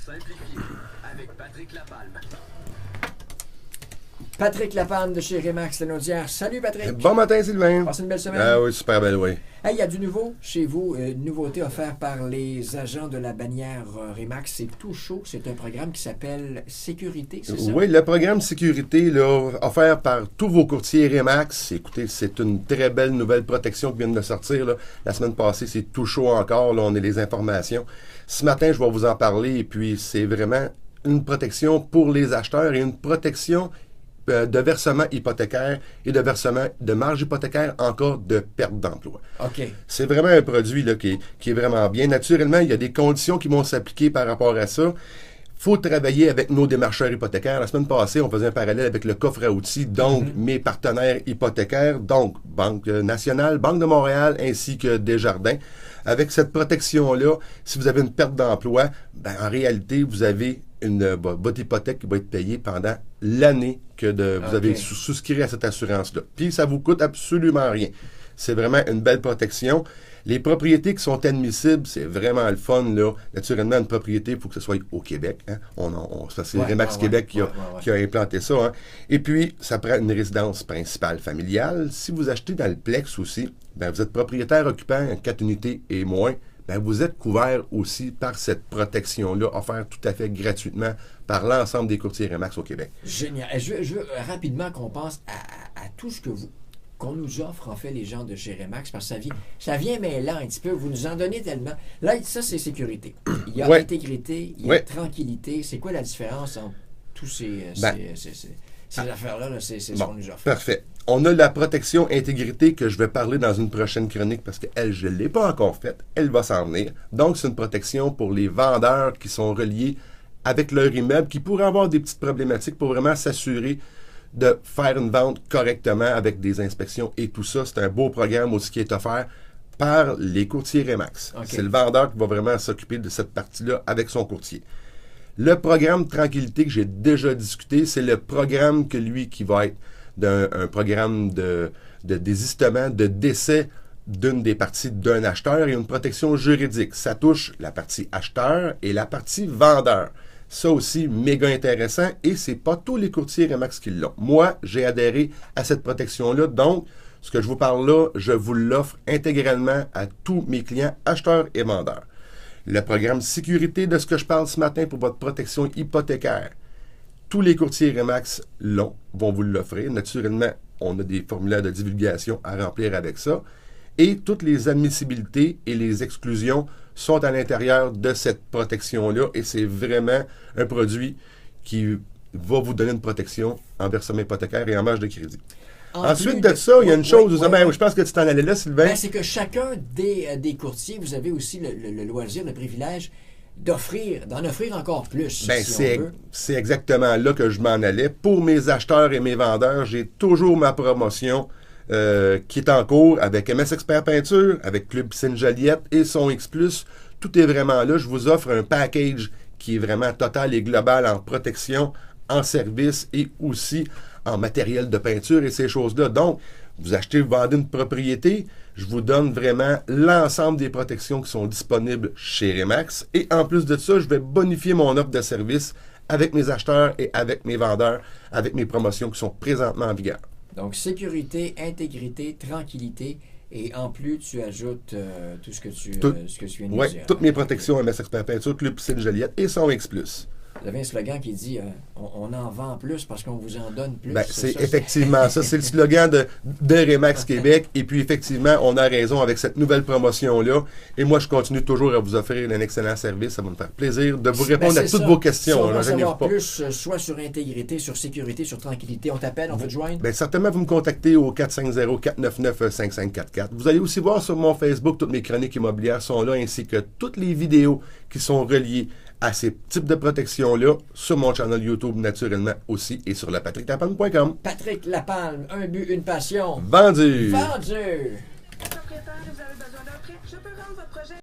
simplifié avec Patrick Lapalme. Patrick Lapalme de chez Remax Lanaudière. Salut Patrick! Bon matin Sylvain! Passez une belle semaine? Ah oui, super belle, oui. Hey, il y a du nouveau chez vous, une nouveauté offerte par les agents de la bannière Remax. C'est tout chaud, c'est un programme qui s'appelle Sécurité, c'est ça? Oui, le programme Sécurité, là, offert par tous vos courtiers Remax. Écoutez, c'est une très belle nouvelle protection qui vient de sortir. Là. La semaine passée, c'est tout chaud encore. Là, on a les informations. Ce matin, je vais vous en parler. Et puis, c'est vraiment une protection pour les acheteurs et une protection de versement hypothécaire et de versement de marge hypothécaire en cas de perte d'emploi. OK. C'est vraiment un produit là, qui est vraiment bien. Naturellement, il y a des conditions qui vont s'appliquer par rapport à ça. Il faut travailler avec nos démarcheurs hypothécaires. La semaine passée, on faisait un parallèle avec le coffre à outils, donc mes partenaires hypothécaires, donc Banque nationale, Banque de Montréal, ainsi que Desjardins. Avec cette protection-là, si vous avez une perte d'emploi, ben, en réalité, vous avez votre hypothèque qui va être payée pendant l'année que vous avez souscrit à cette assurance-là. Puis, ça vous coûte absolument rien. C'est vraiment une belle protection. Les propriétés qui sont admissibles, c'est vraiment le fun, là. Naturellement, une propriété, il faut que ce soit au Québec. Hein? C'est Remax Québec qui a implanté ça. Hein? Et puis, ça prend une résidence principale familiale. Si vous achetez dans le Plex aussi, ben, vous êtes propriétaire occupant 4 unités et moins, ben, vous êtes couvert aussi par cette protection-là, offerte tout à fait gratuitement par l'ensemble des courtiers Remax au Québec. Génial. Je veux rapidement qu'on pense à tout ce qu'on nous offre, en fait, les gens de chez Remax, parce que ça vient mêlant un petit peu. Vous nous en donnez tellement. Là, ça, c'est sécurité. Il y a intégrité, il y a tranquillité. C'est quoi la différence entre tous ces affaires-là? Là, c'est ce qu'on nous offre. Parfait. On a la protection intégrité que je vais parler dans une prochaine chronique parce qu'elle, je ne l'ai pas encore faite. Elle va s'en venir. Donc, c'est une protection pour les vendeurs qui sont reliés avec leur immeuble, qui pourraient avoir des petites problématiques pour vraiment s'assurer de faire une vente correctement avec des inspections et tout ça. C'est un beau programme aussi qui est offert par les courtiers Remax. Okay. C'est le vendeur qui va vraiment s'occuper de cette partie-là avec son courtier. Le programme Tranquillité que j'ai déjà discuté, c'est le programme qui va être un programme de désistement, de décès d'une des parties d'un acheteur et une protection juridique. Ça touche la partie acheteur et la partie vendeur. Ça aussi, méga intéressant, et c'est pas tous les courtiers Remax qui l'ont. Moi, j'ai adhéré à cette protection-là, donc, ce que je vous parle là, je vous l'offre intégralement à tous mes clients acheteurs et vendeurs. Le programme Sécurité de ce que je parle ce matin pour votre protection hypothécaire, tous les courtiers Remax vont vous l'offrir. Naturellement, on a des formulaires de divulgation à remplir avec ça. Et toutes les admissibilités et les exclusions sont à l'intérieur de cette protection-là. Et c'est vraiment un produit qui va vous donner une protection en versement hypothécaire et en marge de crédit. Ensuite de ça, il y a une chose, je pense que tu t'en allais là, Sylvain. Ben, c'est que chacun des courtiers, vous avez aussi le loisir, le privilège d'en offrir encore plus. Ben, c'est exactement là que je m'en allais. Pour mes acheteurs et mes vendeurs, j'ai toujours ma promotion qui est en cours avec MS Expert Peinture, avec Club Piscine Joliette et son X+. Tout est vraiment là. Je vous offre un package qui est vraiment total et global en protection, en service et aussi en matériel de peinture et ces choses-là. Donc, vous vendez une propriété, je vous donne vraiment l'ensemble des protections qui sont disponibles chez Remax. Et en plus de ça, je vais bonifier mon offre de service avec mes acheteurs et avec mes vendeurs, avec mes promotions qui sont présentement en vigueur. Donc, sécurité, intégrité, tranquillité, et en plus, tu ajoutes tout ce que tu viens de dire. Oui, toutes mes protections MS Expert Peinture, Club Piscine Joliette et son X+. Vous avez un slogan qui dit on en vend plus parce qu'on vous en donne plus. Ben, c'est effectivement ça. C'est le slogan de Remax Québec. Et puis, effectivement, on a raison avec cette nouvelle promotion-là. Et moi, je continue toujours à vous offrir un excellent service. Ça va me faire plaisir de vous répondre à toutes vos questions. Si on veut savoir plus, soit sur intégrité, sur sécurité, sur tranquillité, on t'appelle, on veut te joindre? Bien, certainement, vous me contactez au 450-499-5544. Vous allez aussi voir sur mon Facebook, toutes mes chroniques immobilières sont là, ainsi que toutes les vidéos qui sont reliées à ces types de protections-là sur mon channel YouTube, naturellement, aussi, et sur le patricklapalme.com. Patrick Lapalme, un but, une passion. Vendu! Vendu! Propriétaire, vous avez besoin d'un prêt? Je peux